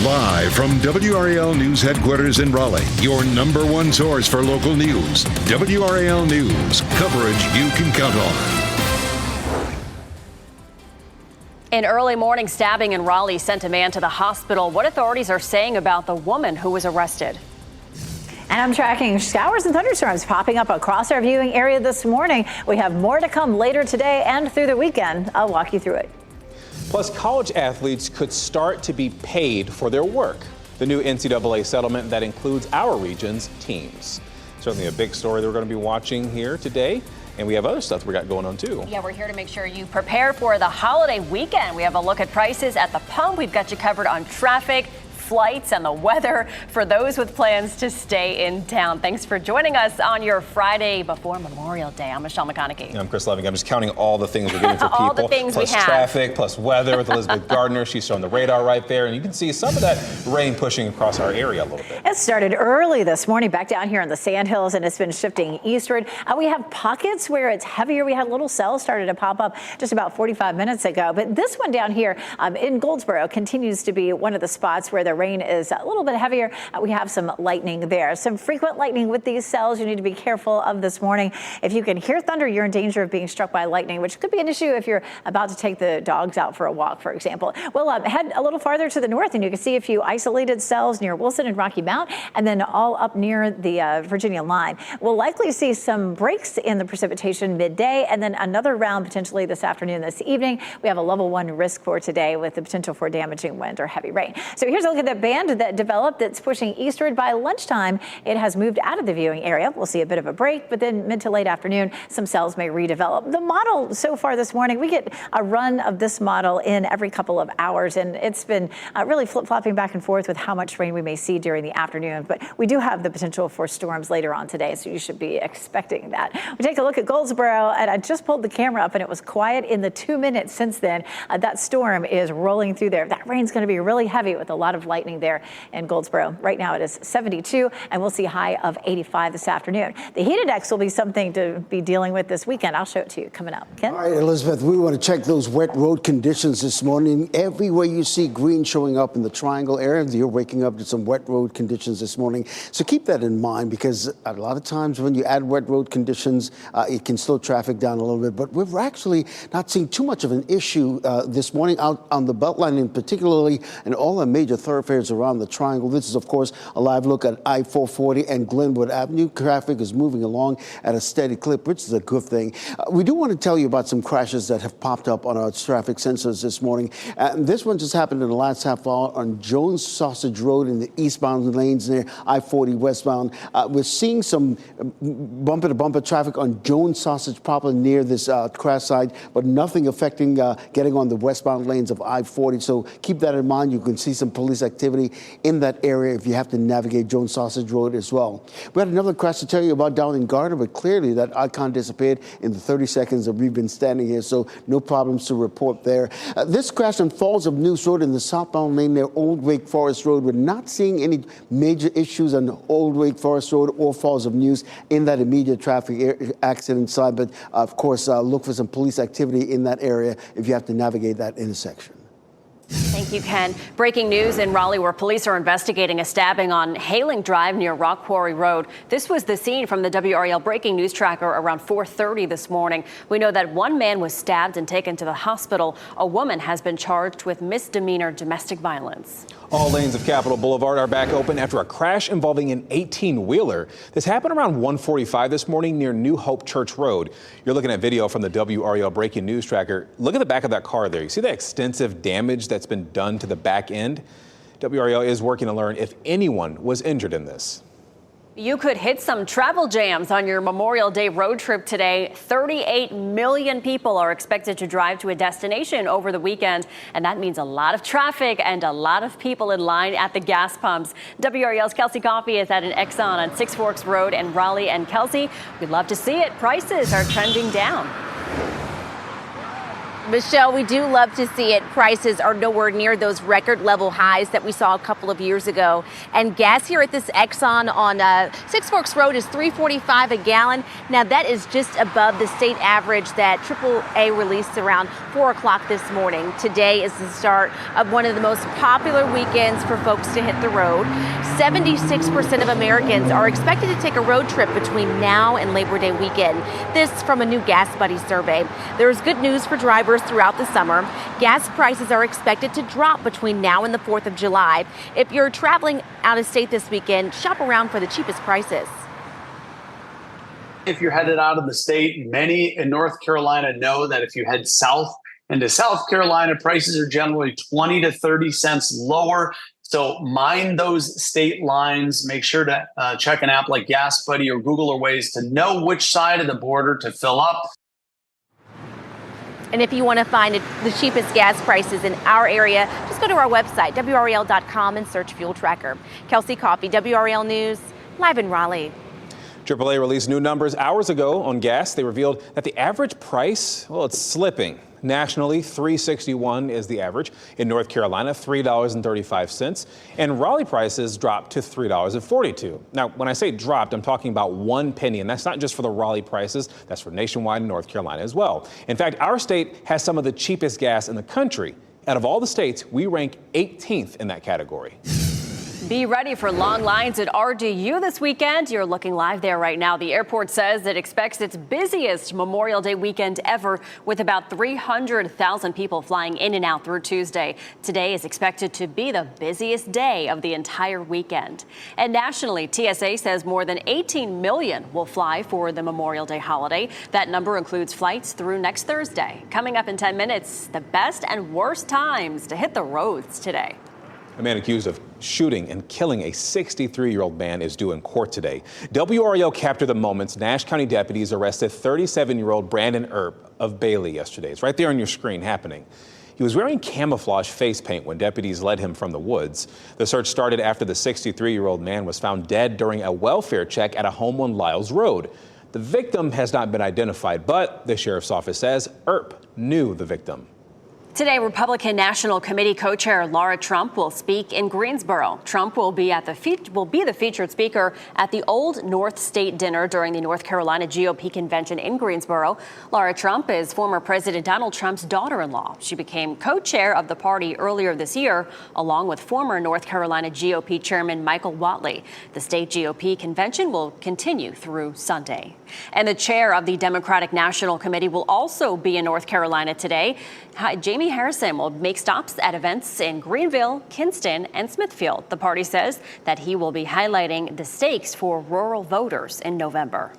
Live from WRAL News Headquarters in Raleigh, your number one source for local news. WRAL News, coverage you can count on. An early morning stabbing in Raleigh sent a man to the hospital. What authorities are saying about the woman who was arrested? And I'm tracking showers and thunderstorms popping up across our viewing area this morning. We have more to come later today and through the weekend. I'll walk you through it. Plus, college athletes could start to be paid for their work. The new NCAA settlement that includes our region's teams. Certainly a big story that we're going to be watching here today. And we have other stuff we got going on, too. Yeah, we're here to make sure you prepare for the holiday weekend. We have a look at prices at the pump. We've got you covered on traffic, flights, and the weather for those with plans to stay in town. Thanks for joining us on your Friday before Memorial Day. I'm Michelle McConaughey. I'm Chris Loving. I'm just counting all the things we're getting for people. All the things plus we have. Traffic, plus weather with Elizabeth Gardner. She's on the radar right there. And you can see some of that rain pushing across our area a little bit. It started early this morning back down here in the Sandhills, and it's been shifting eastward. We have pockets where it's heavier. We had little cells started to pop up just about 45 minutes ago. But this one down here in Goldsboro continues to be one of the spots where the rain is a little bit heavier. We have some lightning there. Some frequent lightning with these cells you need to be careful of this morning. If you can hear thunder, you're in danger of being struck by lightning, which could be an issue if you're about to take the dogs out for a walk, for example. We'll head a little farther to the north, and you can see a few isolated cells near Wilson and Rocky Mount, and then all up near the Virginia line. We'll likely see some breaks in the precipitation midday, and then another round potentially this afternoon, this evening. We have a level 1 risk for today with the potential for damaging wind or heavy rain. So here's a look at that band that developed that's pushing eastward. By lunchtime, it has moved out of the viewing area. We'll see a bit of a break, but then mid to late afternoon, some cells may redevelop. The model so far this morning, we get a run of this model in every couple of hours, and it's been really flip-flopping back and forth with how much rain we may see during the afternoon. But we do have the potential for storms later on today, so you should be expecting that. We take a look at Goldsboro, and I just pulled the camera up, and it was quiet in the 2 minutes since then. That storm is rolling through there. That rain's going to be really heavy with a lot of lightning there in Goldsboro. Right now it is 72, and we'll see a high of 85 this afternoon. The heat index will be something to be dealing with this weekend. I'll show it to you coming up. Ken? All right, Elizabeth, we want to check those wet road conditions this morning. Everywhere you see green showing up in the triangle area, you're waking up to some wet road conditions this morning. So keep that in mind, because a lot of times when you add wet road conditions, it can slow traffic down a little bit. But we're actually not seeing too much of an issue this morning out on the Beltline, and particularly in all the major thoroughfares around the triangle. This is, of course, a live look at I-440 and Glenwood Avenue. Traffic is moving along at a steady clip, which is a good thing. We do want to tell you about some crashes that have popped up on our traffic sensors this morning. This one just happened in the last half hour on Jones Sausage Road in the eastbound lanes near I-40 westbound. We're seeing some bumper-to-bumper traffic on Jones Sausage proper near this crash site, but nothing affecting getting on the westbound lanes of I-40. So keep that in mind. You can see some police activity in that area if you have to navigate Jones Sausage Road as well. We had another crash to tell you about down in Gardner, but clearly that icon disappeared in the 30 seconds that we've been standing here, so no problems to report there. This crash on Falls of News Road in the southbound lane near Old Wake Forest Road. We're not seeing any major issues on Old Wake Forest Road or Falls of News in that immediate traffic accident side, but of course look for some police activity in that area if you have to navigate that intersection. Thank you, Ken. Breaking news in Raleigh, where police are investigating a stabbing on Hailing Drive near Rock Quarry Road. This was the scene from the WRAL breaking news tracker around 4:30 this morning. We know that one man was stabbed and taken to the hospital. A woman has been charged with misdemeanor domestic violence. All lanes of Capitol Boulevard are back open after a crash involving an 18-wheeler. This happened around 1:45 this morning near New Hope Church Road. You're looking at video from the WRAL breaking news tracker. Look at the back of that car there. You see the extensive damage that's been done to the back end? WRAL is working to learn if anyone was injured in this. You could hit some travel jams on your Memorial Day road trip today. 38 million people are expected to drive to a destination over the weekend, and that means a lot of traffic and a lot of people in line at the gas pumps. WRAL's Kelsey Coffey is at an Exxon on Six Forks Road in Raleigh. And Kelsey, we'd love to see it. Prices are trending down. Michelle, we do love to see it. Prices are nowhere near those record level highs that we saw a couple of years ago. And gas here at this Exxon on Six Forks Road is $3.45 a gallon. Now that is just above the state average that AAA released around 4 o'clock this morning. Today is the start of one of the most popular weekends for folks to hit the road. 76% of Americans are expected to take a road trip between now and Labor Day weekend. This from a new Gas Buddy survey. There's good news for drivers throughout the summer. Gas prices are expected to drop between now and the 4th of July. If you're traveling out of state this weekend, shop around for the cheapest prices. If you're headed out of the state, many in North Carolina know that if you head south into South Carolina, prices are generally 20 to 30 cents lower. So mind those state lines. Make sure to check an app like Gas Buddy or Google or Waze to know which side of the border to fill up. And if you want to find the cheapest gas prices in our area, just go to our website, WRAL.com, and search Fuel Tracker. Kelsey Coffey, WRAL News, live in Raleigh. AAA released new numbers hours ago on gas. They revealed that the average price, well, it's slipping. Nationally, $3.61 is the average. In North Carolina, $3.35. And Raleigh prices dropped to $3.42. Now, when I say dropped, I'm talking about 1 penny. And that's not just for the Raleigh prices. That's for nationwide and North Carolina as well. In fact, our state has some of the cheapest gas in the country. Out of all the states, we rank 18th in that category. Be ready for long lines at RDU this weekend. You're looking live there right now. The airport says it expects its busiest Memorial Day weekend ever, with about 300,000 people flying in and out through Tuesday. Today is expected to be the busiest day of the entire weekend. And nationally, TSA says more than 18 million will fly for the Memorial Day holiday. That number includes flights through next Thursday. Coming up in 10 minutes, the best and worst times to hit the roads today. A man accused of shooting and killing a 63-year-old man is due in court today. WRAL captured the moments Nash County deputies arrested 37-year-old Brandon Earp of Bailey yesterday. It's right there on your screen happening. He was wearing camouflage face paint when deputies led him from the woods. The search started after the 63-year-old man was found dead during a welfare check at a home on Lyles Road. The victim has not been identified, but the sheriff's office says Earp knew the victim. Today, Republican National Committee co-chair Laura Trump will speak in Greensboro. Trump will be the featured speaker at the Old North State Dinner during the North Carolina GOP convention in Greensboro. Laura Trump is former President Donald Trump's daughter-in-law. She became co-chair of the party earlier this year, along with former North Carolina GOP Chairman Michael Whatley. The state GOP convention will continue through Sunday. And the chair of the Democratic National Committee will also be in North Carolina today. Jamie Harrison will make stops at events in Greenville, Kinston, and Smithfield. The party says that he will be highlighting the stakes for rural voters in November.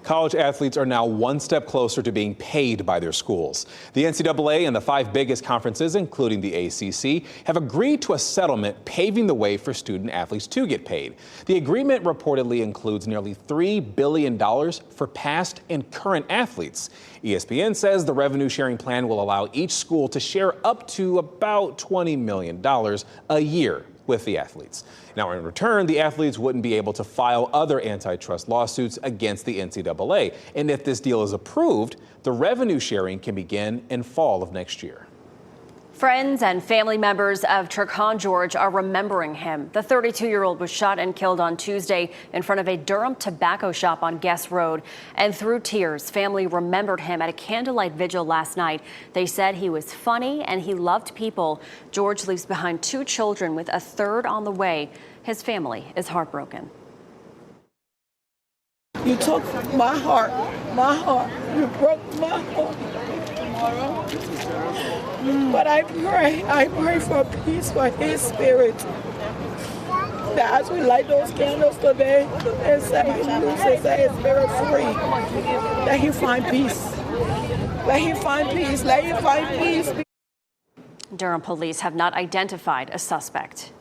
College athletes are now one step closer to being paid by their schools. The NCAA and the 5 biggest conferences, including the ACC, have agreed to a settlement paving the way for student athletes to get paid. The agreement reportedly includes nearly $3 billion for past and current athletes. ESPN says the revenue sharing plan will allow each school to share up to about $20 million a year with the athletes. Now, in return, the athletes wouldn't be able to file other antitrust lawsuits against the NCAA. And if this deal is approved, the revenue sharing can begin in fall of next year. Friends and family members of Turcon George are remembering him. The 32-year-old was shot and killed on Tuesday in front of a Durham tobacco shop on Guest Road. And through tears, family remembered him at a candlelight vigil last night. They said he was funny and he loved people. George leaves behind 2 children with a third on the way. His family is heartbroken. You took my heart. You broke my heart. But I pray for peace for his spirit. That as we light those candles today, and say he loses his spirit free, that he find peace. Let him find peace. Let him find peace. Durham police have not identified a suspect.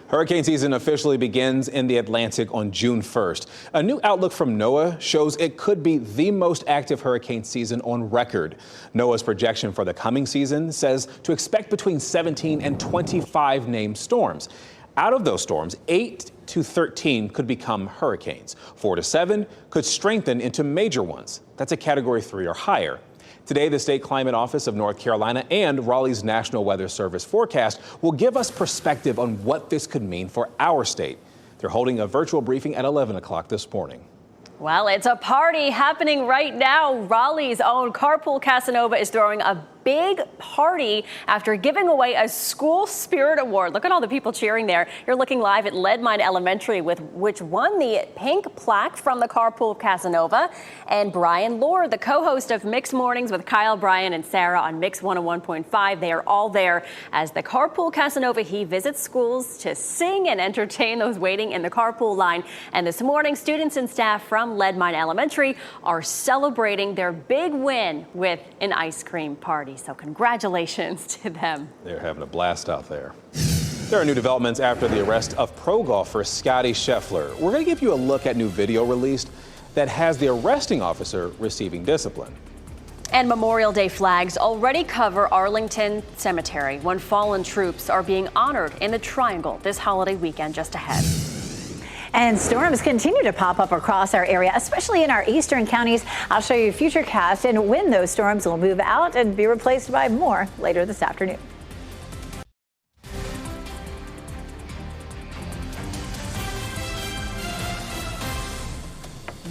Hurricane season officially begins in the Atlantic on June 1st. A new outlook from NOAA shows it could be the most active hurricane season on record. NOAA's projection for the coming season says to expect between 17 and 25 named storms. Out of those storms, 8 to 13 could become hurricanes. 4 to 7 could strengthen into major ones. That's a Category 3 or higher. Today, the State Climate Office of North Carolina and Raleigh's National Weather Service forecast will give us perspective on what this could mean for our state. They're holding a virtual briefing at 11 o'clock this morning. Well, it's a party happening right now. Raleigh's own Carpool Casanova is throwing a big party after giving away a school spirit award. Look at all the people cheering there. You're looking live at Leadmine Elementary, which won the pink plaque from the Carpool Casanova. And Brian Lord, the co-host of Mix Mornings with Kyle, Brian, and Sarah on Mix 101.5. They are all there as the Carpool Casanova. He visits schools to sing and entertain those waiting in the carpool line. And this morning, students and staff from Leadmine Elementary are celebrating their big win with an ice cream party. So congratulations to them. They're having a blast out there. There are new developments after the arrest of pro golfer Scotty Scheffler. We're going to give you a look at new video released that has the arresting officer receiving discipline. And Memorial Day flags already cover Arlington Cemetery when fallen troops are being honored in the Triangle this holiday weekend just ahead. And storms continue to pop up across our area, especially in our eastern counties. I'll show you futurecast and when those storms will move out and be replaced by more later this afternoon.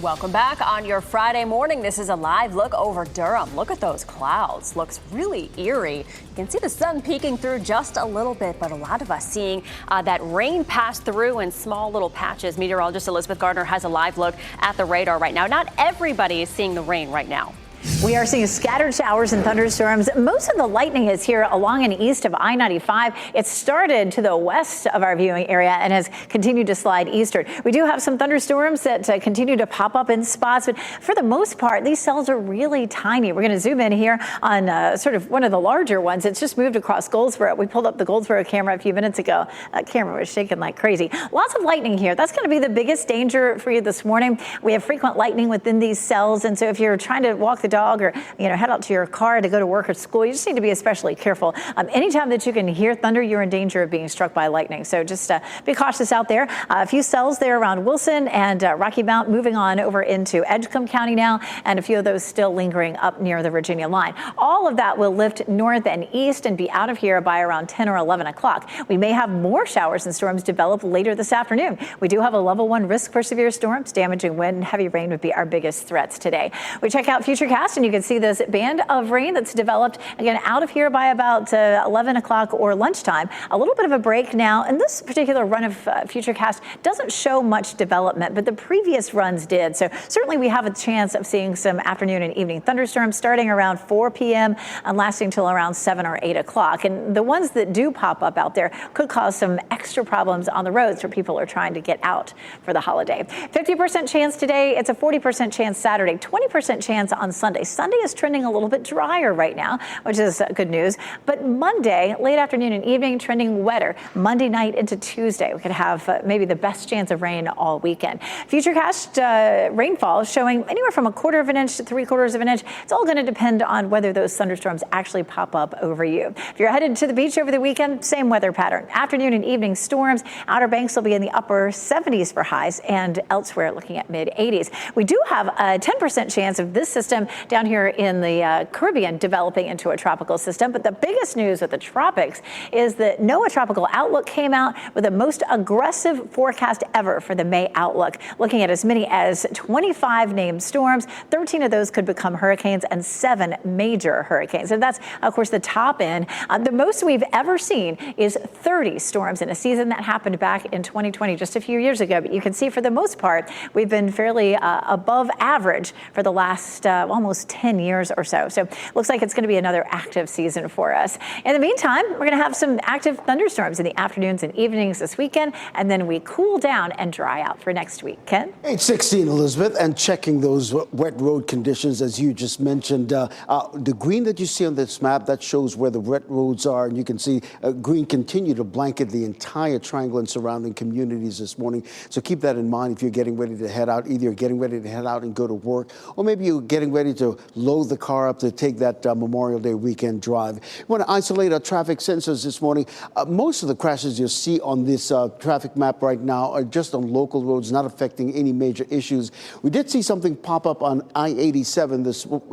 Welcome back on your Friday morning. This is a live look over Durham. Look at those clouds. Looks really eerie. You can see the sun peeking through just a little bit, but a lot of us seeing that rain pass through in small little patches. Meteorologist Elizabeth Gardner has a live look at the radar right now. Not everybody is seeing the rain right now. We are seeing scattered showers and thunderstorms. Most of the lightning is here along and east of I-95. It started to the west of our viewing area and has continued to slide eastward. We do have some thunderstorms that continue to pop up in spots, but for the most part, these cells are really tiny. We're going to zoom in here on sort of one of the larger ones. It's just moved across Goldsboro. We pulled up the Goldsboro camera a few minutes ago. That camera was shaking like crazy. Lots of lightning here. That's going to be the biggest danger for you this morning. We have frequent lightning within these cells, and so if you're trying to walk the dog or head out to your car to go to work or school, you just need to be especially careful. Anytime that you can hear thunder, you're in danger of being struck by lightning. So just be cautious out there. A few cells there around Wilson and Rocky Mount, moving on over into Edgecombe County now, and a few of those still lingering up near the Virginia line. All of that will lift north and east and be out of here by around 10 or 11 o'clock. We may have more showers and storms develop later this afternoon. We do have a level 1 risk for severe storms. Damaging wind and heavy rain would be our biggest threats today. We check out Futurecast and you can see this band of rain that's developed again out of here by about 11 o'clock or lunchtime. A little bit of a break now, and this particular run of Futurecast doesn't show much development, but the previous runs did. So certainly we have a chance of seeing some afternoon and evening thunderstorms starting around 4 p.m. and lasting till around 7 or 8 o'clock. And the ones that do pop up out there could cause some extra problems on the roads where people are trying to get out for the holiday. 50% chance today. It's a 40% chance Saturday, 20% chance on Sunday. Sunday is trending a little bit drier right now, which is good news. But Monday, late afternoon and evening, trending wetter. Monday night into Tuesday, we could have maybe the best chance of rain all weekend. Futurecast rainfall showing anywhere from 1/4 of an inch to 3/4 of an inch. It's all going to depend on whether those thunderstorms actually pop up over you. If you're headed to the beach over the weekend, same weather pattern. Afternoon and evening storms. Outer Banks will be in the upper 70s for highs, and elsewhere looking at mid 80s. We do have a 10% chance of this system down here in the Caribbean developing into a tropical system. But the biggest news with the tropics is that NOAA Tropical Outlook came out with the most aggressive forecast ever for the May outlook, looking at as many as 25 named storms. 13 of those could become hurricanes and 7 major hurricanes. And that's, of course, the top end. The most we've ever seen is 30 storms in a season. That happened back in 2020, just a few years ago. But you can see for the most part, we've been fairly above average for the last almost 10 years or so. So looks like it's going to be another active season for us. In the meantime, we're going to have some active thunderstorms in the afternoons and evenings this weekend, and then we cool down and dry out for next week. Ken? 8:16, Elizabeth, and checking those wet road conditions, as you just mentioned. The green that you see on this map, that shows where the wet roads are, and you can see green continue to blanket the entire Triangle and surrounding communities this morning. So keep that in mind if you're getting ready to head out. Either you're getting ready to head out and go to work, or maybe you're getting ready to load the car up to take that Memorial Day weekend drive. We want to isolate our traffic sensors this morning. Most of the crashes you'll see on this traffic map right now are just on local roads, not affecting any major issues. We did see something pop up on I-87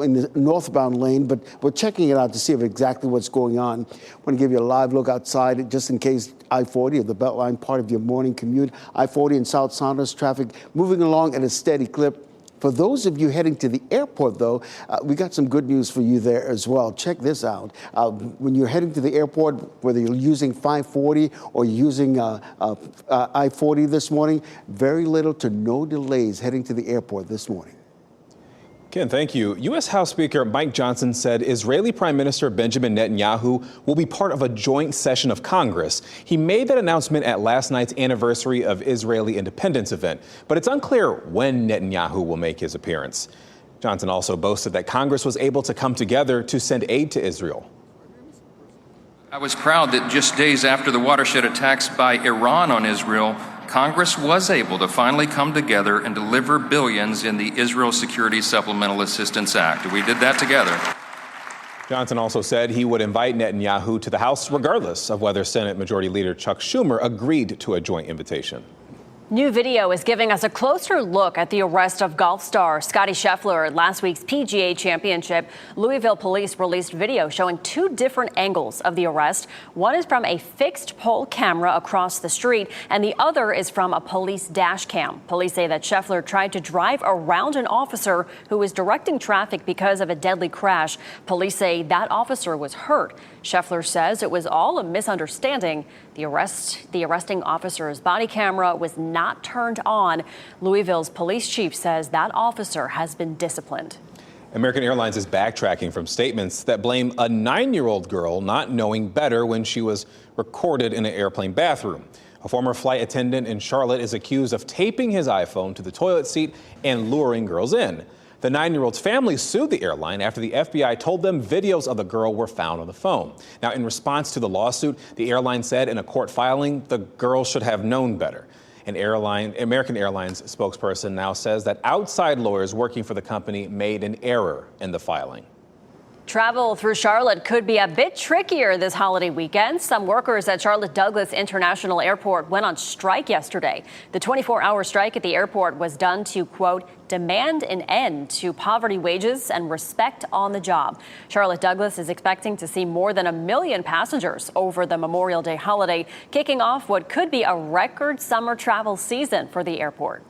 in the northbound lane, but we're checking it out to see exactly what's going on. I want to give you a live look outside just in case I-40 or the Beltline part of your morning commute. I-40 and South Saunders traffic moving along at a steady clip. For those of you heading to the airport, though, we got some good news for you there as well. Check this out. When you're heading to the airport, whether you're using 540 or using I-40 this morning, very little to no delays heading to the airport this morning. Ken, thank you. U.S. House Speaker Mike Johnson said Israeli Prime Minister Benjamin Netanyahu will be part of a joint session of Congress. He made that announcement at last night's anniversary of Israeli independence event, but it's unclear when Netanyahu will make his appearance. Johnson also boasted that Congress was able to come together to send aid to Israel. I was proud that just days after the watershed attacks by Iran on Israel, Congress was able to finally come together and deliver billions in the Israel Security Supplemental Assistance Act. We did that together. Johnson also said he would invite Netanyahu to the House regardless of whether Senate Majority Leader Chuck Schumer agreed to a joint invitation. New video is giving us a closer look at the arrest of golf star Scottie Scheffler at last week's PGA Championship. Louisville police released video showing two different angles of the arrest. One is from a fixed pole camera across the street, and the other is from a police dash cam. Police say that Scheffler tried to drive around an officer who was directing traffic because of a deadly crash. Police say that officer was hurt. Scheffler says it was all a misunderstanding. The arresting officer's body camera was not turned on. Louisville's police chief says that officer has been disciplined. American Airlines is backtracking from statements that blame a 9-year-old girl not knowing better when she was recorded in an airplane bathroom. A former flight attendant in Charlotte is accused of taping his iPhone to the toilet seat and luring girls in. The 9-year-old's family sued the airline after the FBI told them videos of the girl were found on the phone. Now, in response to the lawsuit, the airline said in a court filing the girl should have known better. An American Airlines spokesperson now says that outside lawyers working for the company made an error in the filing. Travel through Charlotte could be a bit trickier this holiday weekend. Some workers at Charlotte Douglas International Airport went on strike yesterday. The 24-hour strike at the airport was done to, quote, demand an end to poverty wages and respect on the job. Charlotte Douglas is expecting to see more than 1 million passengers over the Memorial Day holiday, kicking off what could be a record summer travel season for the airport.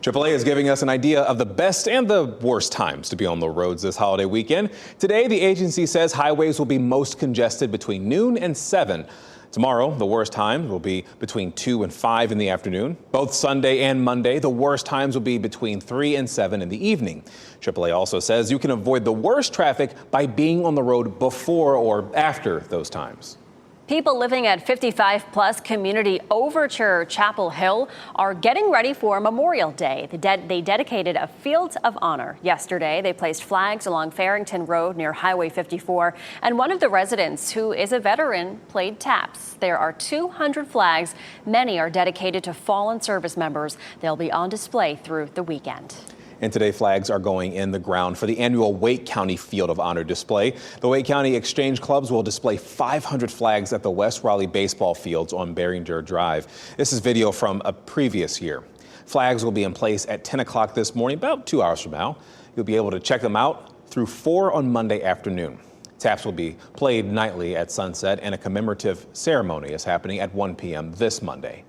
AAA is giving us an idea of the best and the worst times to be on the roads this holiday weekend. Today, the agency says highways will be most congested between noon and 7. Tomorrow, the worst time will be between 2 and 5 in the afternoon. Both Sunday and Monday, the worst times will be between 3 and 7 in the evening. AAA also says you can avoid the worst traffic by being on the road before or after those times. People living at 55 Plus Community Overture Chapel Hill are getting ready for Memorial Day. They dedicated a field of honor yesterday. They placed flags along Farrington Road near Highway 54, and one of the residents, who is a veteran, played taps. There are 200 flags. Many are dedicated to fallen service members. They'll be on display through the weekend. And today, flags are going in the ground for the annual Wake County Field of Honor display. The Wake County Exchange Clubs will display 500 flags at the West Raleigh baseball fields on Barringer Drive. This is video from a previous year. Flags will be in place at 10 o'clock this morning, about 2 hours from now. You'll be able to check them out through 4 on Monday afternoon. Taps will be played nightly at sunset, and a commemorative ceremony is happening at 1 p.m. this Monday.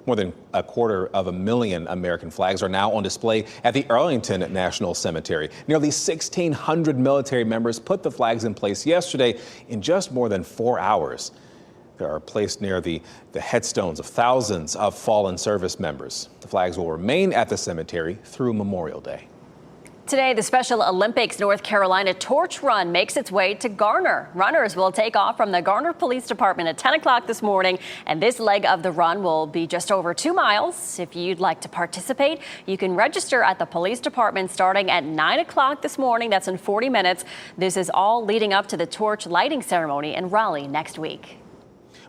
More than 250,000 American flags are now on display at the Arlington National Cemetery. Nearly 1,600 military members put the flags in place yesterday in just more than 4 hours. They are placed near the headstones of thousands of fallen service members. The flags will remain at the cemetery through Memorial Day. Today, the Special Olympics North Carolina Torch Run makes its way to Garner. Runners will take off from the Garner Police Department at 10 o'clock this morning, and this leg of the run will be just over 2 miles. If you'd like to participate, you can register at the police department starting at 9 o'clock this morning. That's in 40 minutes. This is all leading up to the torch lighting ceremony in Raleigh next week.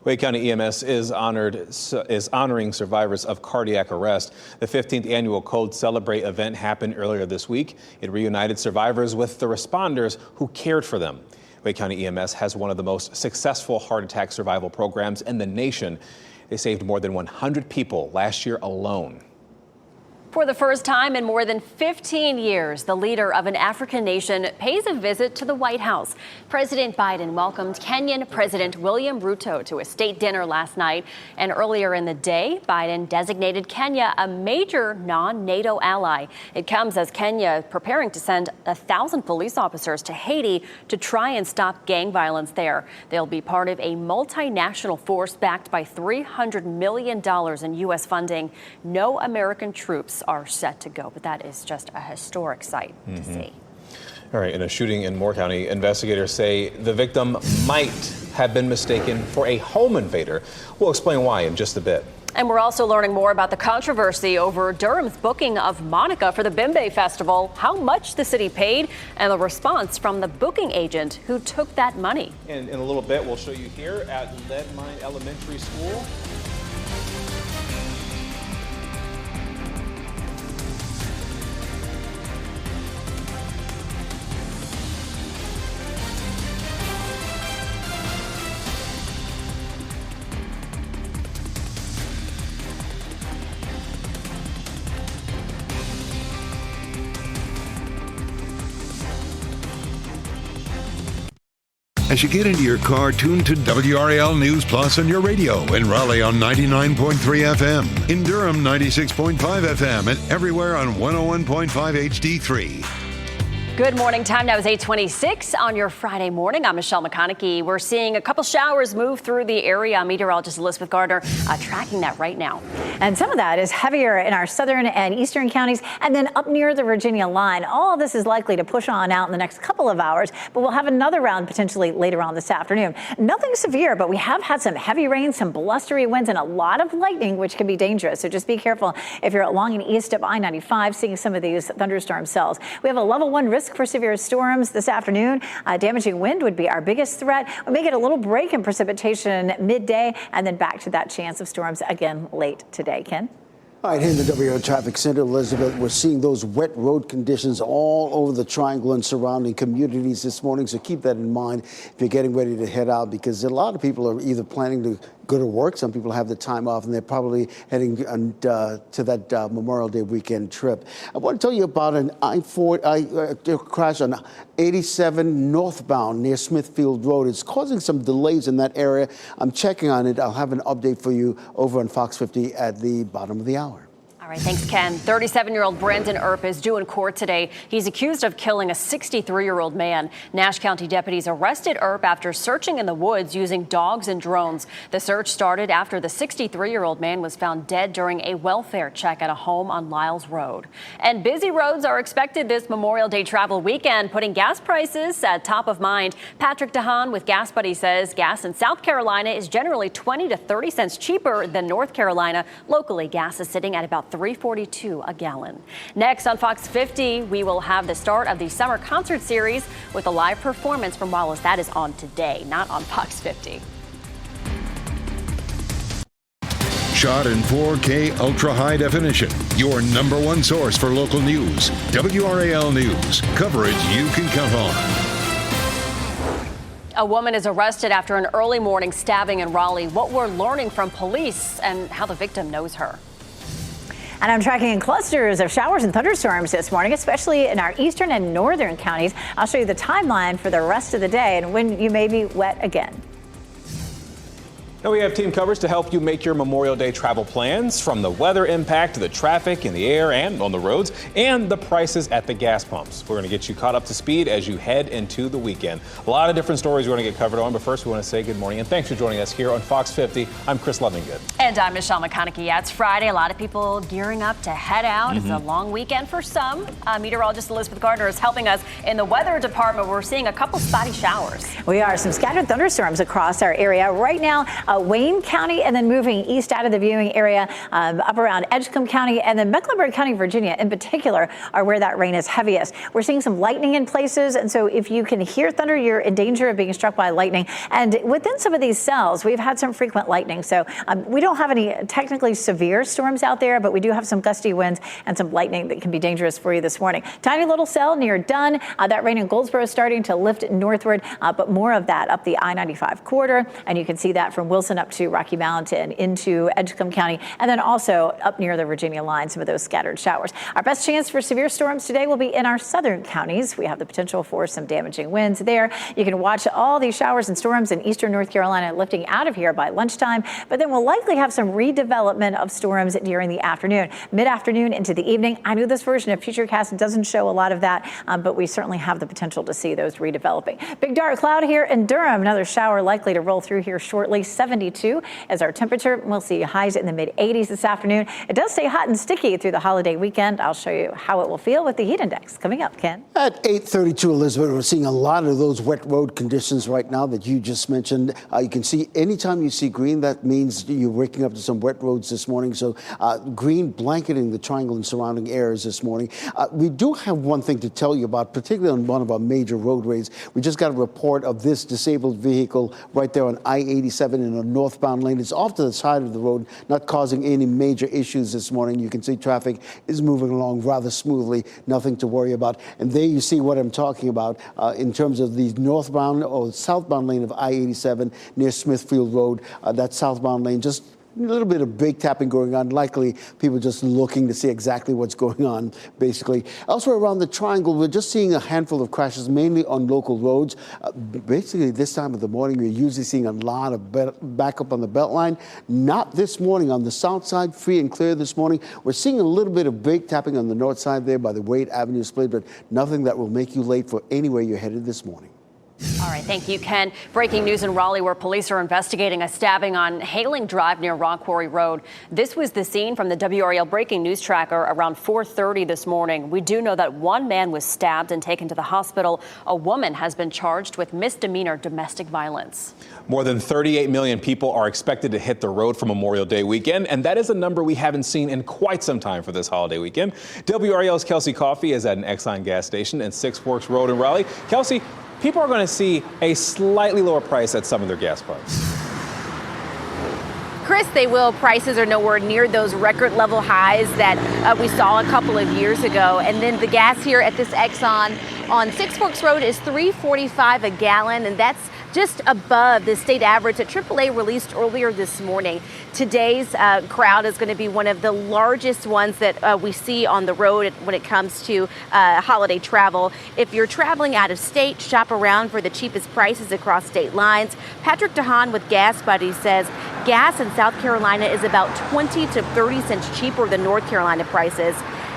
Wake County EMS is honoring survivors of cardiac arrest. The 15th annual Code Celebrate event happened earlier this week. It reunited survivors with the responders who cared for them. Wake County EMS has one of the most successful heart attack survival programs in the nation. They saved more than 100 people last year alone. For the first time in more than 15 years, the leader of an African nation pays a visit to the White House. President Biden welcomed Kenyan President William Ruto to a state dinner last night. And earlier in the day, Biden designated Kenya a major non-NATO ally. It comes as Kenya is preparing to send 1,000 police officers to Haiti to try and stop gang violence there. They'll be part of a multinational force backed by $300 million in U.S. funding. No American troops are set to go, but that is just a historic sight to see. All right, in a shooting in Moore County, investigators say the victim might have been mistaken for a home invader. We'll explain why in just a bit. And we're also learning more about the controversy over Durham's booking of Monica for the Bimbe Festival, how much the city paid, and the response from the booking agent who took that money. And in a little bit, we'll show you here at Leadmine Elementary School. As you get into your car, tune to WRAL News Plus on your radio. In Raleigh on 99.3 FM. In Durham, 96.5 FM. And everywhere on 101.5 HD3. Good morning. Time now is 8:26 on your Friday morning. I'm Michelle McConaughey. We're seeing a couple showers move through the area. Meteorologist Elizabeth Gardner tracking that right now. And some of that is heavier in our southern and eastern counties and then up near the Virginia line. All of this is likely to push on out in the next couple of hours, but we'll have another round potentially later on this afternoon. Nothing severe, but we have had some heavy rain, some blustery winds, and a lot of lightning, which can be dangerous. So just be careful if you're along and east of I-95 seeing some of these thunderstorm cells. We have a level 1 risk for severe storms this afternoon. Damaging wind would be our biggest threat. We may get a little break in precipitation midday and then back to that chance of storms again late today. Ken? All right, here in the WRAL Traffic Center, Elizabeth, we're seeing those wet road conditions all over the Triangle and surrounding communities this morning. So keep that in mind if you're getting ready to head out, because a lot of people are either planning to go to work. Some people have the time off, and they're probably heading to that Memorial Day weekend trip. I want to tell you about an crash on 87 northbound near Smithfield Road. It's causing some delays in that area. I'm checking on it. I'll have an update for you over on Fox 50 at the bottom of the hour. All right, thanks, Ken. 37-year-old Brandon Earp is due in court today. He's accused of killing a 63-year-old man. Nash County deputies arrested Earp after searching in the woods using dogs and drones. The search started after the 63-year-old man was found dead during a welfare check at a home on Lyles Road. And busy roads are expected this Memorial Day travel weekend, putting gas prices at top of mind. Patrick DeHaan with Gas Buddy says gas in South Carolina is generally 20 to 30 cents cheaper than North Carolina. Locally, gas is sitting at about $3.42 a gallon. Next on Fox 50, we will have the start of the summer concert series with a live performance from Wallace. That is on today, not on Fox 50. Shot in 4K ultra high definition. Your number one source for local news. WRAL News. Coverage you can count on. A woman is arrested after an early morning stabbing in Raleigh. What we're learning from police and how the victim knows her. And I'm tracking in clusters of showers and thunderstorms this morning, especially in our eastern and northern counties. I'll show you the timeline for the rest of the day and when you may be wet again. Now we have team coverage to help you make your Memorial Day travel plans, from the weather impact to the traffic in the air and on the roads and the prices at the gas pumps. We're going to get you caught up to speed as you head into the weekend. A lot of different stories we're going to get covered on, but first we want to say good morning and thanks for joining us here on Fox 50. I'm Chris Lovingood. And I'm Michelle McConaughey. Yeah, it's Friday. A lot of people gearing up to head out. It's a long weekend for some. Meteorologist Elizabeth Gardner is helping us in the weather department. We're seeing a couple spotty showers. We are. Some scattered thunderstorms across our area right now. Wayne County, and then moving east out of the viewing area up around Edgecombe County, and then Mecklenburg County, Virginia in particular are where that rain is heaviest. We're seeing some lightning in places, and so if you can hear thunder, you're in danger of being struck by lightning. And within some of these cells, we've had some frequent lightning. So we don't have any technically severe storms out there, but we do have some gusty winds and some lightning that can be dangerous for you this morning. Tiny little cell near Dunn. That rain in Goldsboro is starting to lift northward, but more of that up the I-95 corridor. And you can see that from Wilson up to Rocky Mountain into Edgecombe County, and then also up near the Virginia line, some of those scattered showers. Our best chance for severe storms today will be in our southern counties. We have the potential for some damaging winds there. You can watch all these showers and storms in eastern North Carolina lifting out of here by lunchtime, but then we'll likely have some redevelopment of storms during the afternoon, mid-afternoon into the evening. I know this version of Futurecast doesn't show a lot of that, but we certainly have the potential to see those redeveloping. Big dark cloud here in Durham. Another shower likely to roll through here shortly. 72 as our temperature. We'll see highs in the mid-80s this afternoon. It does stay hot and sticky through the holiday weekend. I'll show you how it will feel with the heat index coming up, Ken. At 8:32, Elizabeth, we're seeing a lot of those wet road conditions right now that you just mentioned. You can see anytime you see green, that means you're waking up to some wet roads this morning. So green blanketing the triangle and surrounding areas this morning. We do have one thing to tell you about, particularly on one of our major roadways. We just got a report of this disabled vehicle right there on I-87 in a northbound lane. It's off to the side of the road, not causing any major issues this morning. You can see traffic is moving along rather smoothly, nothing to worry about. And there you see what I'm talking about in terms of the northbound or southbound lane of I-87 near Smithfield Road. That southbound lane, just a little bit of brake tapping going on, likely people just looking to see exactly what's going on, basically. Elsewhere around the triangle, we're just seeing a handful of crashes, mainly on local roads. Basically, this time of the morning, you're usually seeing a lot of backup on the Beltline. Not this morning. On the south side, free and clear this morning. We're seeing a little bit of brake tapping on the north side there by the Wade Avenue split, but nothing that will make you late for anywhere you're headed this morning. All right, thank you, Ken. Breaking news in Raleigh, where police are investigating a stabbing on Hailing Drive near Rock Quarry Road. This was the scene from the WRAL breaking news tracker around 4:30 this morning. We do know that one man was stabbed and taken to the hospital. A woman has been charged with misdemeanor domestic violence. More than 38 million people are expected to hit the road for Memorial Day weekend, and that is a number we haven't seen in quite some time for this holiday weekend. WRAL's Kelsey Coffey is at an Exxon gas station in Six Forks Road in Raleigh. Kelsey, people are going to see a slightly lower price at some of their gas pumps. Chris, they will. Prices are nowhere near those record level highs that we saw a couple of years ago. And then the gas here at this Exxon on Six Forks Road is $3.45 a gallon, and that's just above the state average that AAA released earlier this morning. Today's crowd is going to be one of the largest ones that we see on the road when it comes to holiday travel. If you're traveling out of state, shop around for the cheapest prices across state lines. Patrick DeHaan with Gas Buddies says gas in South Carolina is about 20 to 30 cents cheaper than North Carolina prices.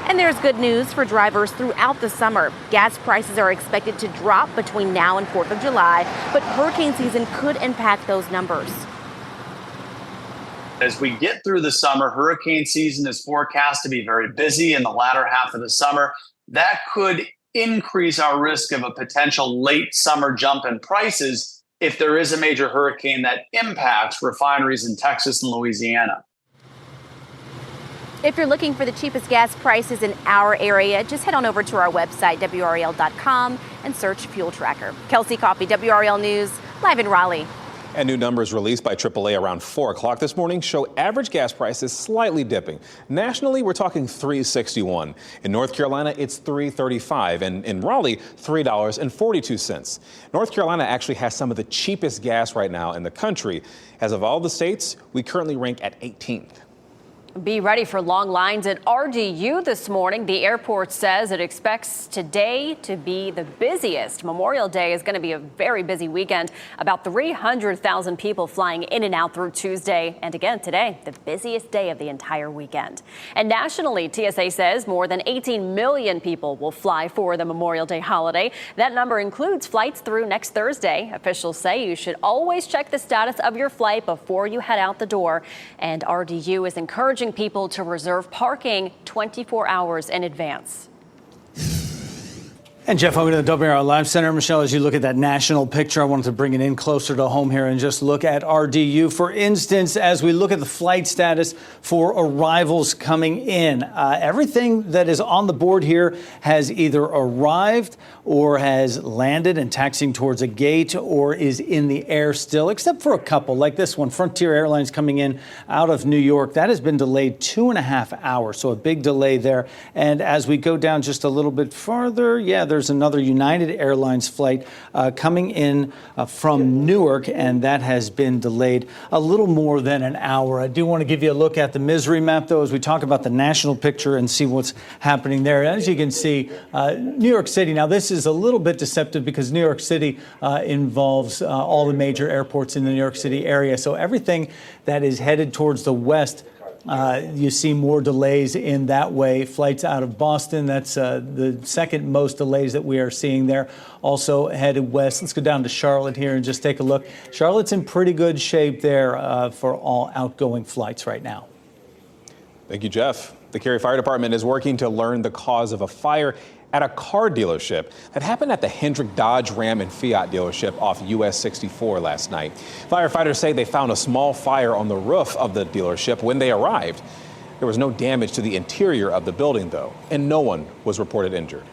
And there's good news for drivers throughout the summer. Gas prices are expected to drop between now and 4th of July, but hurricane season could impact those numbers. As we get through the summer, hurricane season is forecast to be very busy in the latter half of the summer. That could increase our risk of a potential late summer jump in prices if there is a major hurricane that impacts refineries in Texas and Louisiana. If you're looking for the cheapest gas prices in our area, just head on over to our website, WRAL.com, and search Fuel Tracker. Kelsey Coffey, WRAL News, live in Raleigh. And new numbers released by AAA around 4 o'clock this morning show average gas prices slightly dipping. Nationally, we're talking $3.61. In North Carolina, it's $3.35. And in Raleigh, $3.42. North Carolina actually has some of the cheapest gas right now in the country. As of all the states, we currently rank at 18th. Be ready for long lines at RDU this morning. The airport says it expects today to be the busiest. Memorial Day is going to be a very busy weekend. About 300,000 people flying in and out through Tuesday. And again, today, the busiest day of the entire weekend. And nationally, TSA says more than 18 million people will fly for the Memorial Day holiday. That number includes flights through next Thursday. Officials say you should always check the status of your flight before you head out the door. And RDU is encouraging people to reserve parking 24 hours in advance. And Jeff, over to the WRAL Live Center. Michelle, as you look at that national picture, I wanted to bring it in closer to home here and just look at RDU. For instance, as we look at the flight status for arrivals coming in, everything that is on the board here has either arrived or has landed and taxiing towards a gate or is in the air still, except for a couple like this one. Frontier Airlines coming in out of New York. That has been delayed 2.5 hours, so a big delay there. And as we go down just a little bit farther, there's another United Airlines flight coming in from Newark, and that has been delayed a little more than an hour. I do want to give you a look at the misery map, though, as we talk about the national picture and see what's happening there. As you can see, New York City, now this is a little bit deceptive because New York City involves all the major airports in the New York City area. So everything that is headed towards the west, you see more delays in that way. Flights out of Boston, that's the second most delays that we are seeing there. Also headed west. Let's go down to Charlotte here and just take a look. Charlotte's in pretty good shape there for all outgoing flights right now. Thank you, Jeff. The Cary Fire Department is working to learn the cause of a fire at a car dealership that happened at the Hendrick Dodge Ram and Fiat dealership off US 64 last night. Firefighters say they found a small fire on the roof of the dealership when they arrived. There was no damage to the interior of the building, though, and no one was reported injured.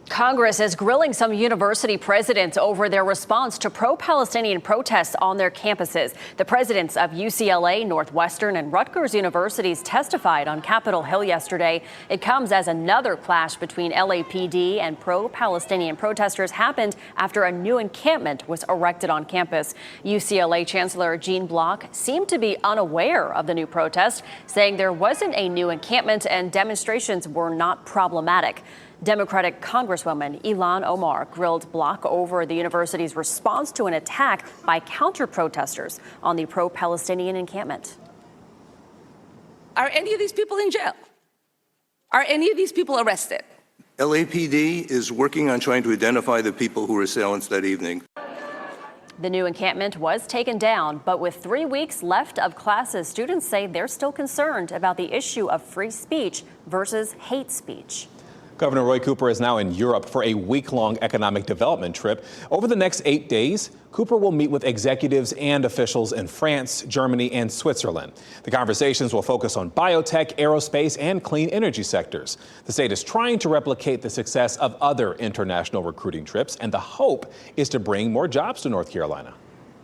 Congress is grilling some university presidents over their response to pro-Palestinian protests on their campuses. The presidents of UCLA, Northwestern, and Rutgers universities testified on Capitol Hill yesterday. It comes as another clash between LAPD and pro-Palestinian protesters happened after a new encampment was erected on campus. UCLA Chancellor Gene Block seemed to be unaware of the new protest, saying there wasn't a new encampment and demonstrations were not problematic. Democratic Congresswoman Ilhan Omar grilled Block over the university's response to an attack by counter-protesters on the pro-Palestinian encampment. Are any of these people in jail? Are any of these people arrested? LAPD is working on trying to identify the people who were assailants that evening. The new encampment was taken down, but with 3 weeks left of classes, students say they're still concerned about the issue of free speech versus hate speech. Governor Roy Cooper is now in Europe for a week-long economic development trip. Over the next 8 days, Cooper will meet with executives and officials in France, Germany, and Switzerland. The conversations will focus on biotech, aerospace, and clean energy sectors. The state is trying to replicate the success of other international recruiting trips, and the hope is to bring more jobs to North Carolina.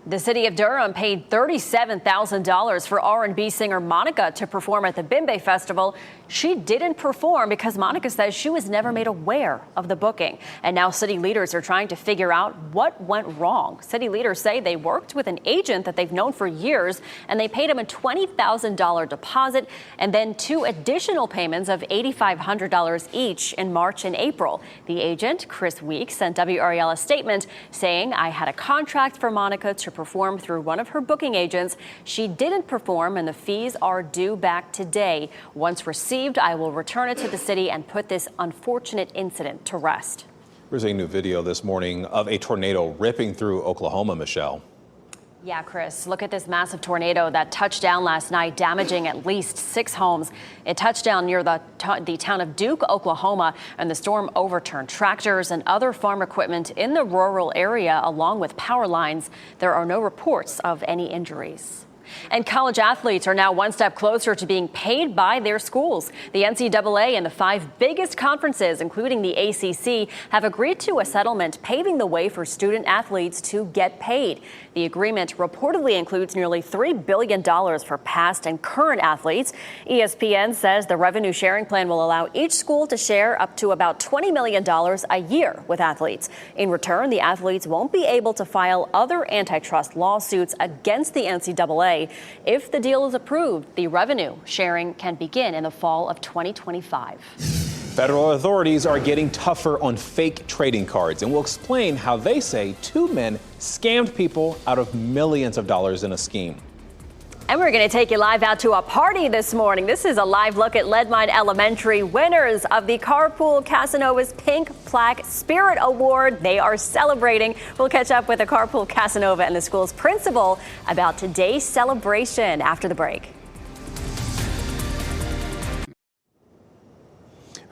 The city of Durham paid $37,000 for R&B singer Monica to perform at the Bimbe Festival. She didn't perform because Monica says she was never made aware of the booking. And now city leaders are trying to figure out what went wrong. City leaders say they worked with an agent that they've known for years, and they paid him a $20,000 deposit and then 2 additional payments of $8,500 each in March and April. The agent, Chris Weeks, sent WRAL a statement saying, "I had a contract for Monica to perform through one of her booking agents. She didn't perform, and the fees are due back today. Once received, I will return it to the city and put this unfortunate incident to rest." We're seeing new video this morning of a tornado ripping through Oklahoma, Michelle. Yeah, Chris, look at this massive tornado that touched down last night, damaging at least 6 homes. It touched down near the town of Duke, Oklahoma, and the storm overturned tractors and other farm equipment in the rural area, along with power lines. There are no reports of any injuries. And college athletes are now one step closer to being paid by their schools. The NCAA and the 5 biggest conferences, including the ACC, have agreed to a settlement paving the way for student athletes to get paid. The agreement reportedly includes nearly $3 billion for past and current athletes. ESPN says the revenue sharing plan will allow each school to share up to about $20 million a year with athletes. In return, the athletes won't be able to file other antitrust lawsuits against the NCAA. If the deal is approved, the revenue sharing can begin in the fall of 2025. Federal authorities are getting tougher on fake trading cards, and we'll explain how they say 2 men scammed people out of millions of dollars in a scheme. And we're going to take you live out to a party this morning. This is a live look at Leadmine Elementary, winners of the Carpool Casanova's Pink Plaque Spirit Award. They are celebrating. We'll catch up with the Carpool Casanova and the school's principal about today's celebration after the break.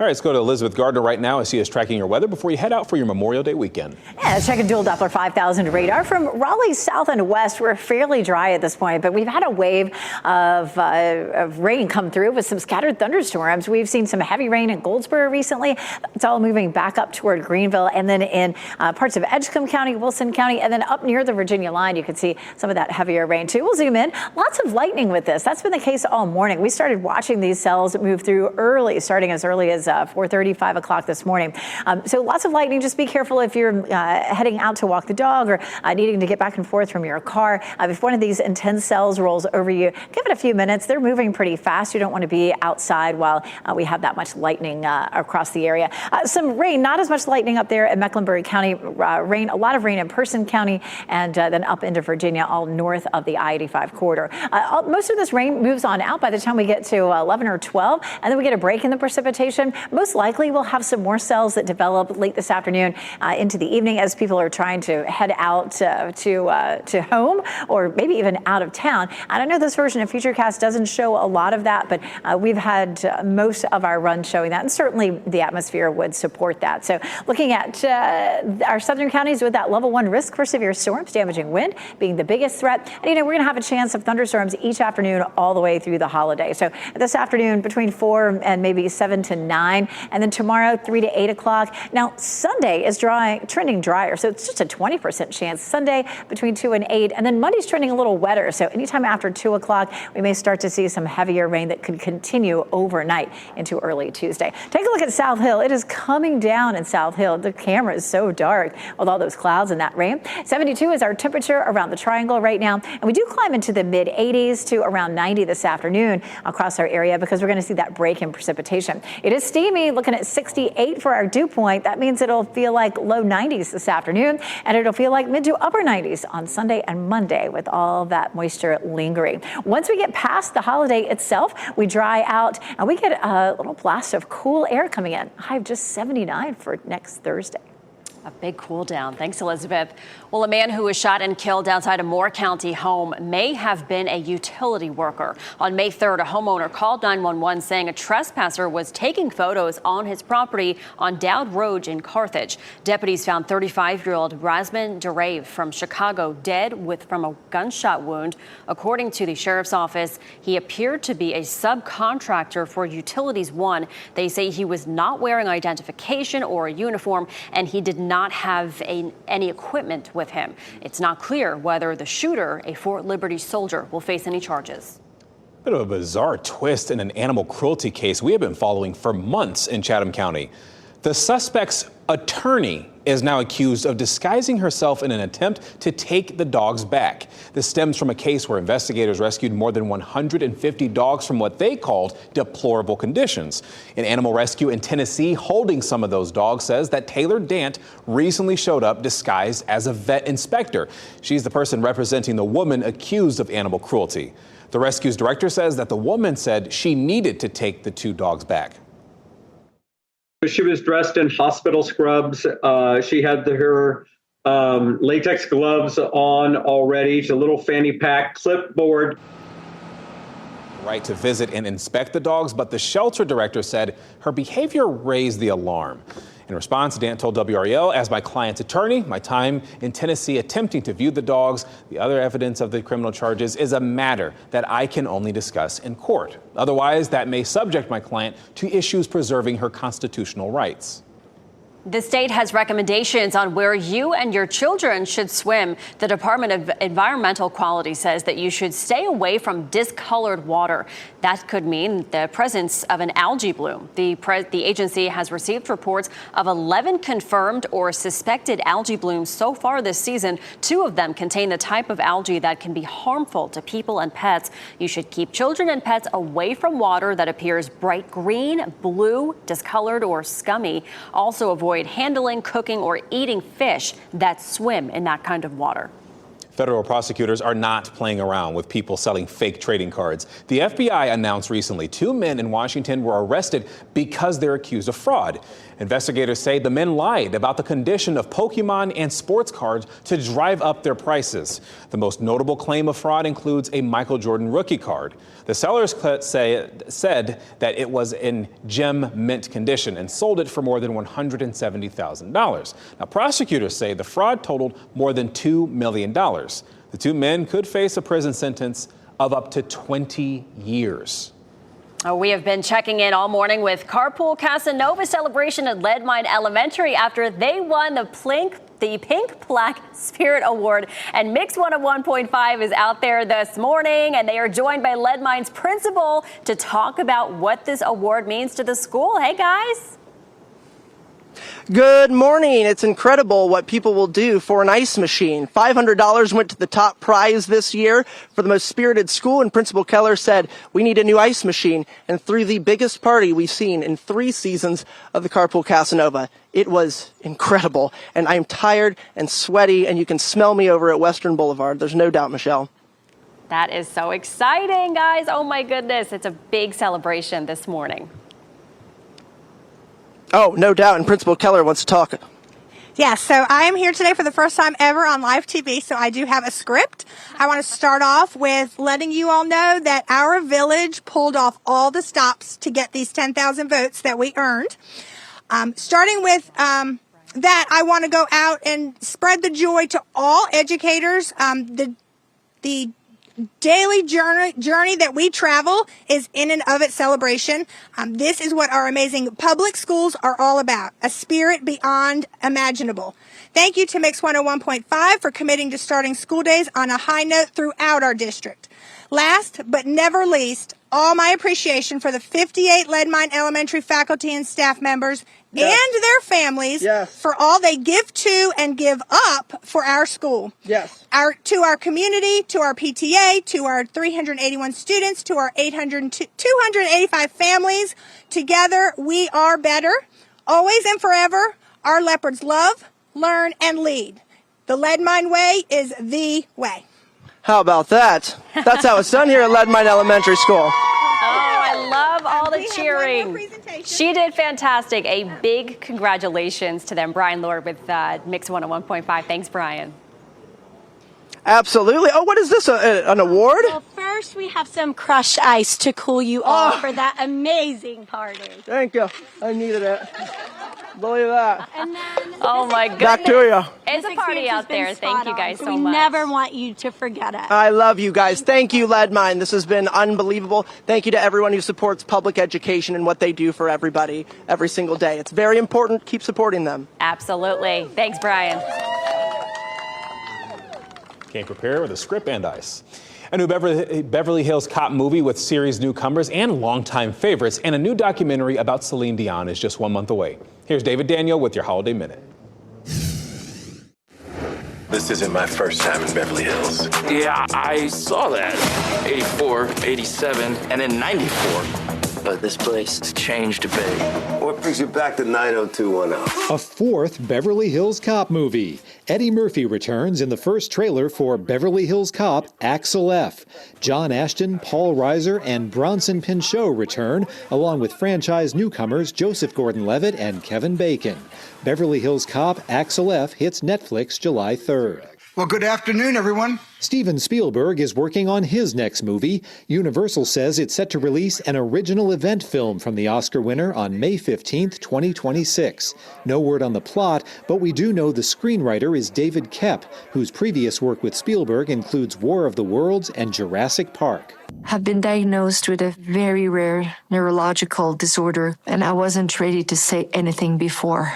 All right, let's go to Elizabeth Gardner right now as she is tracking your weather before you head out for your Memorial Day weekend. Yeah, checking dual Doppler 5000 radar from Raleigh south and west. We're fairly dry at this point, but we've had a wave of rain come through with some scattered thunderstorms. We've seen some heavy rain in Goldsboro recently. It's all moving back up toward Greenville, and then in parts of Edgecombe County, Wilson County, and then up near the Virginia line, you can see some of that heavier rain too. We'll zoom in. Lots of lightning with this. That's been the case all morning. We started watching these cells move through early, starting as early as 4:30, 5 o'clock this morning. So lots of lightning. Just be careful if you're heading out to walk the dog or needing to get back and forth from your car. If one of these intense cells rolls over you, give it a few minutes. They're moving pretty fast. You don't want to be outside while we have that much lightning across the area. Some rain, not as much lightning up there in Mecklenburg County. Rain, a lot of rain in Person County, and then up into Virginia, all north of the I-85 corridor. Most of this rain moves on out by the time we get to 11 or 12, and then we get a break in the precipitation. Most likely we'll have some more cells that develop late this afternoon into the evening as people are trying to head out to home or maybe even out of town. And I know this version of Futurecast doesn't show a lot of that, but we've had most of our run showing that, and certainly the atmosphere would support that. So looking at our southern counties with that level 1 risk for severe storms, damaging wind being the biggest threat. And we're going to have a chance of thunderstorms each afternoon all the way through the holiday. So this afternoon between 4 and maybe 7 to 9, and then tomorrow 3 to 8 o'clock. Now Sunday is trending drier, so it's just a 20% chance. Sunday between 2 and 8, and then Monday's trending a little wetter. So anytime after 2 o'clock, we may start to see some heavier rain that could continue overnight into early Tuesday. Take a look at South Hill. It is coming down in South Hill. The camera is so dark with all those clouds and that rain. 72 is our temperature around the triangle right now, and we do climb into the mid 80s to around 90 this afternoon across our area because we're going to see that break in precipitation. It is steamy, looking at 68 for our dew point. That means it'll feel like low 90s this afternoon, and it'll feel like mid to upper 90s on Sunday and Monday with all that moisture lingering. Once we get past the holiday itself, we dry out and we get a little blast of cool air coming in. High of just 79 for next Thursday. A big cool down. Thanks, Elizabeth. Well, a man who was shot and killed outside a Moore County home may have been a utility worker. On May 3rd, a homeowner called 911 saying a trespasser was taking photos on his property on Dowd Road in Carthage. Deputies found 35-year-old Rasman Derave from Chicago dead from a gunshot wound. According to the sheriff's office, he appeared to be a subcontractor for Utilities One. They say he was not wearing identification or a uniform, and he did not have any equipment with him. It's not clear whether the shooter, a Fort Liberty soldier, will face any charges. Bit of a bizarre twist in an animal cruelty case we have been following for months in Chatham County. The suspect's attorney is now accused of disguising herself in an attempt to take the dogs back. This stems from a case where investigators rescued more than 150 dogs from what they called deplorable conditions. An animal rescue in Tennessee holding some of those dogs says that Taylor Dant recently showed up disguised as a vet inspector. She's the person representing the woman accused of animal cruelty. The rescue's director says that the woman said she needed to take the 2 dogs back. She was dressed in hospital scrubs. She had her latex gloves on already. She's a little fanny pack, clipboard. Right to visit and inspect the dogs, but the shelter director said her behavior raised the alarm. In response, Dan told WRAL, as my client's attorney, my time in Tennessee attempting to view the dogs, the other evidence of the criminal charges is a matter that I can only discuss in court. Otherwise, that may subject my client to issues preserving her constitutional rights. The state has recommendations on where you and your children should swim. The Department of Environmental Quality says that you should stay away from discolored water. That could mean the presence of an algae bloom. The agency has received reports of 11 confirmed or suspected algae blooms so far this season. 2 of them contain the type of algae that can be harmful to people and pets. You should keep children and pets away from water that appears bright green, blue, discolored, or scummy. Also avoid handling, cooking, or eating fish that swim in that kind of water. Federal prosecutors are not playing around with people selling fake trading cards. The FBI announced recently 2 men in Washington were arrested because they're accused of fraud. Investigators say the men lied about the condition of Pokemon and sports cards to drive up their prices. The most notable claim of fraud includes a Michael Jordan rookie card. The sellers said that it was in gem mint condition and sold it for more than $170,000. Now, prosecutors say the fraud totaled more than $2 million. The 2 men could face a prison sentence of up to 20 years. We have been checking in all morning with Carpool Casanova celebration at Leadmine Elementary after they won the Pink Plaque Spirit Award. And Mix 101.5 is out there this morning, and they are joined by Leadmine's principal to talk about what this award means to the school. Hey, guys. Good morning. It's incredible what people will do for an ice machine. $500 went to the top prize this year for the most spirited school, and Principal Keller said, we need a new ice machine, and threw the biggest party we've seen in 3 seasons of the Carpool Casanova. It was incredible, and I'm tired and sweaty, and you can smell me over at Western Boulevard. There's no doubt, Michelle. That is so exciting, guys. Oh, my goodness. It's a big celebration this morning. Oh, no doubt, and Principal Keller wants to talk. Yeah, so I am here today for the first time ever on live TV, so I do have a script. I want to start off with letting you all know that our village pulled off all the stops to get these 10,000 votes that we earned. Starting with that, I want to go out and spread the joy to all educators. The daily journey that we travel is in and of its celebration. This is what our amazing public schools are all about, a spirit beyond imaginable. Thank you to Mix 101.5 for committing to starting school days on a high note throughout our district. Last but never least, all my appreciation for the 58 Leadmine Elementary faculty and staff members and their families for all they give to and give up for our school. Yes. To our community, to our PTA, to our 381 students, to our 285 families. Together, we are better. Always and forever, our leopards love, learn, and lead. The Leadmine way is the way. How about that? That's how it's done here at Leadmine Elementary School. I love all the cheering. She did fantastic. A big congratulations to them. Brian Lord with Mix 101.5. Thanks, Brian. Absolutely. Oh, what is this? An award? Well, first we have some crushed ice to cool you all for that amazing party. Thank you. I needed it. Believe that. And then, oh my goodness. Back to you. It's a party out there. Thank you guys so much. We never want you to forget it. I love you guys. Thank you, Leadmine. This has been unbelievable. Thank you to everyone who supports public education and what they do for everybody every single day. It's very important. Keep supporting them. Absolutely. Thanks, Brian. Came prepared with a script and ice. A new Beverly Hills Cop movie with series newcomers and longtime favorites, and a new documentary about Celine Dion is just 1 month away. Here's David Daniel with your Holiday Minute. This isn't my first time in Beverly Hills. Yeah, I saw that. 84, 87, and then 94. But this place has changed a bit. What brings you back to 90210? A 4th Beverly Hills Cop movie. Eddie Murphy returns in the first trailer for Beverly Hills Cop Axel F. John Ashton, Paul Reiser, and Bronson Pinchot return, along with franchise newcomers Joseph Gordon-Levitt and Kevin Bacon. Beverly Hills Cop Axel F hits Netflix July 3rd. Well, good afternoon, everyone. Steven Spielberg is working on his next movie. Universal says it's set to release an original event film from the Oscar winner on May 15th, 2026. No word on the plot, but we do know the screenwriter is David Koepp, whose previous work with Spielberg includes War of the Worlds and Jurassic Park. I've been diagnosed with a very rare neurological disorder, and I wasn't ready to say anything before.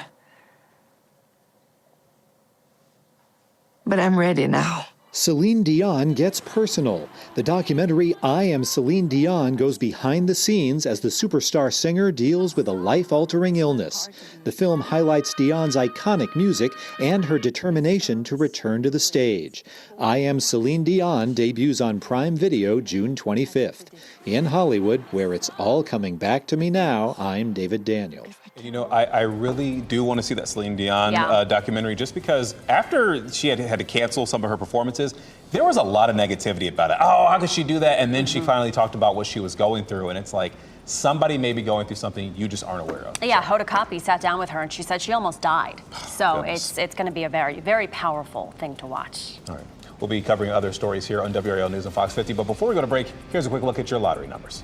But I'm ready now. Celine Dion gets personal. The documentary I Am Celine Dion goes behind the scenes as the superstar singer deals with a life-altering illness. The film highlights Dion's iconic music and her determination to return to the stage. I Am Celine Dion debuts on Prime Video June 25th. In Hollywood, where it's all coming back to me now, I'm David Daniel. You know, I really do want to see that Celine Dion documentary, just because after she had to cancel some of her performances, illnesses. There was a lot of negativity about it. Oh, how could she do that? And then she finally talked about what she was going through. And it's like, somebody may be going through something you just aren't aware of. Yeah, Hoda Kotb sat down with her and she said she almost died. So it's going to be a very, very powerful thing to watch. All right. We'll be covering other stories here on WRAL News and Fox 50. But before we go to break, here's a quick look at your lottery numbers.